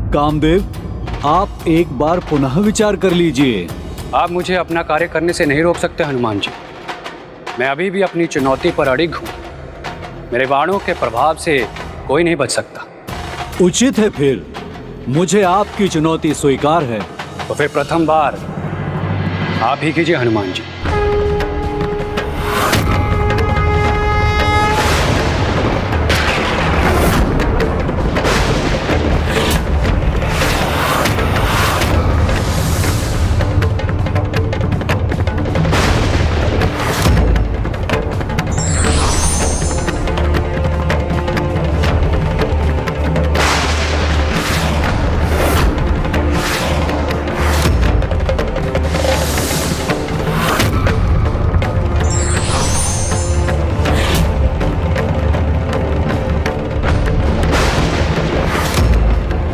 कामदेव, आप एक बार पुनः विचार कर लीजिए। आप मुझे अपना कार्य करने से नहीं रोक सकते हनुमान जी। मैं अभी भी अपनी चुनौती पर अड़िग हूँ। मेरे बाणों के प्रभाव से कोई नहीं बच सकता। उचित है, फिर मुझे आपकी चुनौती स्वीकार है। तो फिर प्रथम बार आप ही कीजिए हनुमान जी।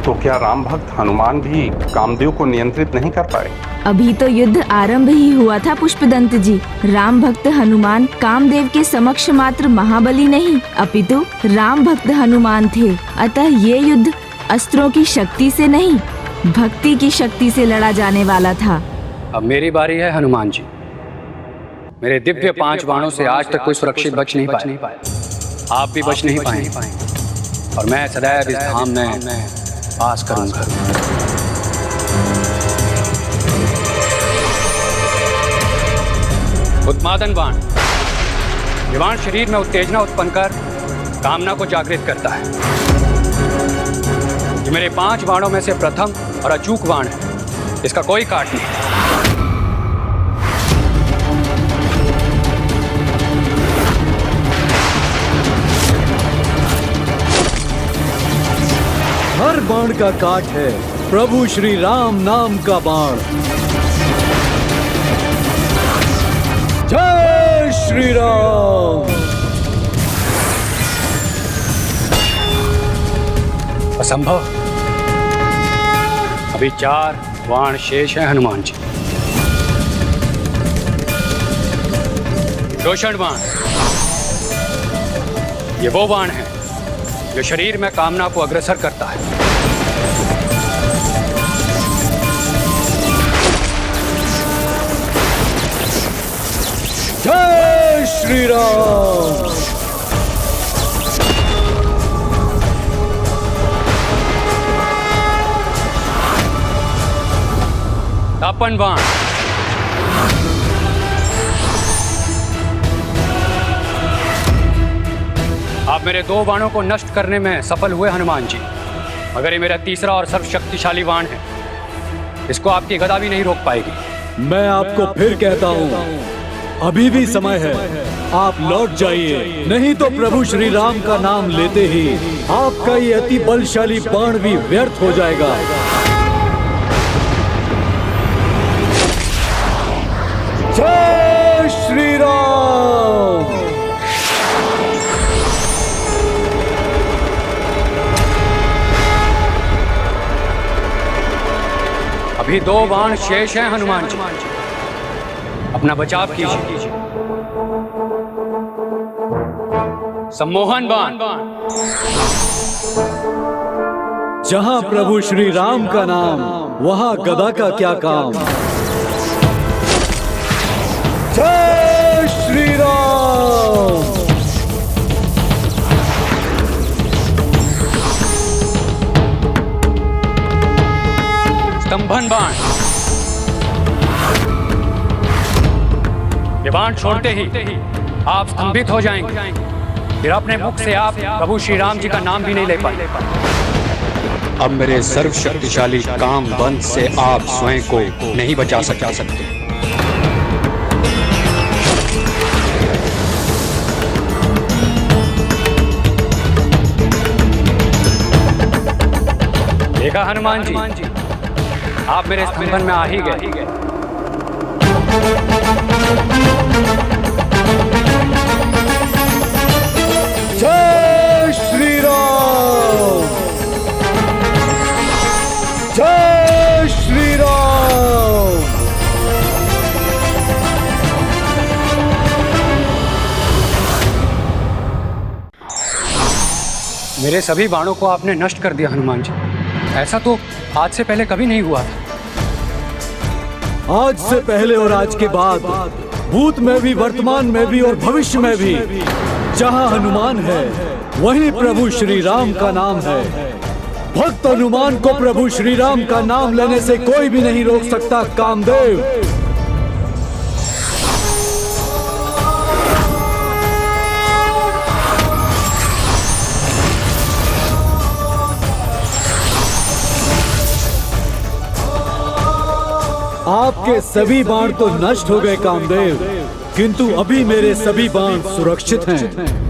तो क्या राम भक्त हनुमान भी कामदेव को नियंत्रित नहीं कर पाए? अभी तो युद्ध आरंभ ही हुआ था पुष्पदंत जी। राम भक्त हनुमान कामदेव के समक्ष मात्र महाबली नहीं अपितु राम भक्त हनुमान थे। अतः ये युद्ध अस्त्रों की शक्ति से नहीं, भक्ति की शक्ति से लड़ा जाने वाला था। अब मेरी बारी है हनुमान जी। मेरे दिव्य 5 बाणों से आज तक कोई सुरक्षित बच नहीं पाया। आप भी बच नहीं पाए और मैं सदैव इस धाम में वास करूंगा। उत्मादन बाण। ये बाण शरीर में उत्तेजना उत्पन्न कर कामना को जागृत करता है। ये मेरे 5 बाणों में से प्रथम और अचूक बाण है। इसका कोई काट नहीं। हर बाण का काट है प्रभु श्री राम नाम का बाण। जय श्री राम। असंभव। अभी 4 बाण शेष हैं हनुमान जी। शोषण बाण। ये वो बाण है जो शरीर में कामना को अग्रसर करता है। जय श्री राम। तापन बाण। आप मेरे 2 बाणों को नष्ट करने में सफल हुए हनुमान जी, मगर ये मेरा तीसरा और सर्वशक्तिशाली बाण है। इसको आपकी गदा भी नहीं रोक पाएगी। मैं आपको फिर कहता हूँ, अभी भी समय है, आप लौट जाइए, नहीं तो प्रभु श्री राम का नाम लेते ही आपका ये अति बलशाली बाण भी व्यर्थ हो जाएगा। जय श्री राम। अभी 2 बाण शेष हैं हनुमान जी। अपना बचाव कीजिए। सम्मोहन बाण। जहां प्रभु श्री राम का नाम, वहां गदा का क्या काम। जय श्री राम। स्तंभन बाण। ये बाण छोड़ते ही आप स्तंभित हो जाएंगे। फिर अपने मुख से आप प्रभु श्री राम जी का नाम भी नहीं ले पाए। अब मेरे सर्वशक्तिशाली काम बंध से आप स्वयं को नहीं बचा सकते। देखा हनुमान जी, आप मेरे स्तंभन में आ ही गए। जय श्री राम। जय श्री राम। मेरे सभी बाणों को आपने नष्ट कर दिया हनुमान जी। ऐसा तो आज से पहले कभी नहीं हुआ था। आज से पहले और आज के बाद, भूत में भी, वर्तमान में भी और भविष्य में भी, जहाँ हनुमान है वहीं प्रभु श्री राम का नाम है। भक्त हनुमान को प्रभु श्री राम का नाम लेने से कोई भी नहीं रोक सकता। कामदेव, आपके सभी बाण तो नष्ट हो गए कामदेव, किंतु अभी मेरे सभी बाण सुरक्षित हैं।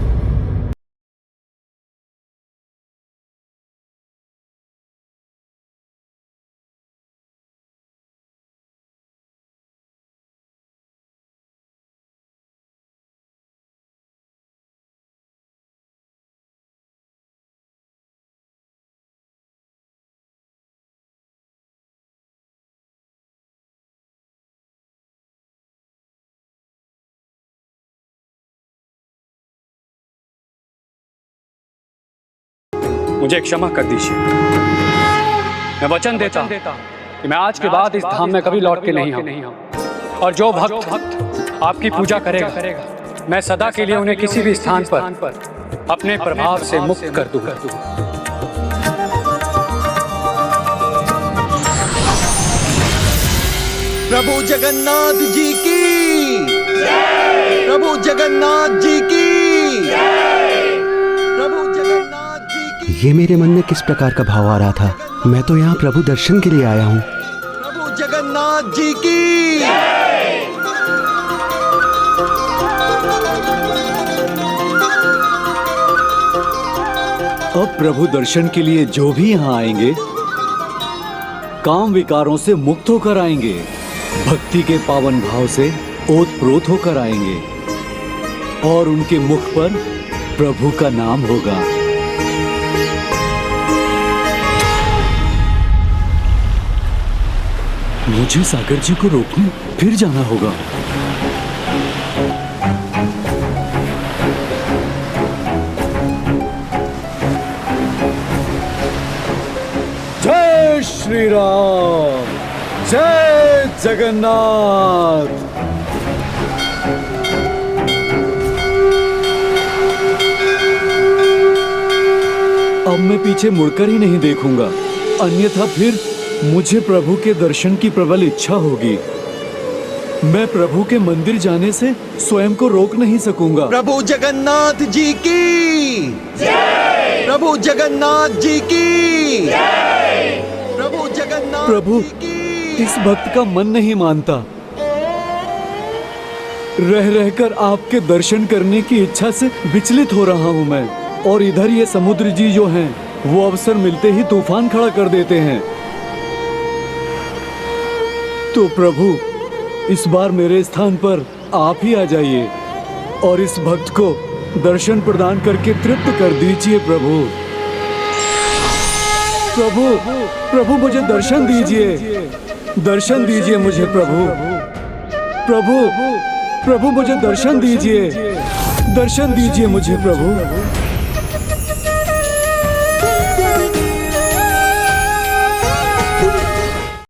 मुझे क्षमा कर दीजिए। मैं वचन देता हूं कि मैं आज के बाद इस धाम में कभी लौट के नहीं आऊंगा। और जो भक्त आपकी पूजा करेगा, मैं सदा के लिए उन्हें किसी भी स्थान पर अपने प्रभाव से मुक्त कर दूंगा। प्रभु जगन्नाथ जी की जय। प्रभु जगन्नाथ जी की जय। प्रभु जगन्नाथ जी की। ये मेरे मन में किस प्रकार का भाव आ रहा था? मैं तो यहाँ प्रभु दर्शन के लिए आया हूँ। प्रभु जगन्नाथ जी की जय। अब प्रभु दर्शन के लिए जो भी यहाँ आएंगे, काम विकारों से मुक्त होकर आएंगे, भक्ति के पावन भाव से ओतप्रोत होकर आएंगे और उनके मुख पर प्रभु का नाम होगा। मुझे सागर जी को रोकने फिर जाना होगा। जय श्री राम, जय जगन्नाथ। अब मैं पीछे मुड़कर ही नहीं देखूंगा, अन्यथा फिर मुझे प्रभु के दर्शन की प्रबल इच्छा होगी। मैं प्रभु के मंदिर जाने से स्वयं को रोक नहीं सकूंगा। प्रभु जगन्नाथ जी की जय। प्रभु जगन्नाथ जी की जय। प्रभु जगन्नाथ। प्रभु, इस भक्त का मन नहीं मानता। रह रहकर आपके दर्शन करने की इच्छा से विचलित हो रहा हूं मैं, और इधर ये समुद्र जी जो हैं, वो अवसर मिलते ही तूफान खड़ा कर देते हैं। तो प्रभु, इस बार मेरे स्थान पर आप ही आ जाइए और इस भक्त को दर्शन प्रदान करके तृप्त कर दीजिए। प्रभु, प्रभु, प्रभु मुझे दर्शन दीजिए, दर्शन दीजिए मुझे प्रभु। प्रभु, प्रभु मुझे दर्शन दीजिए, दर्शन दीजिए मुझे प्रभु।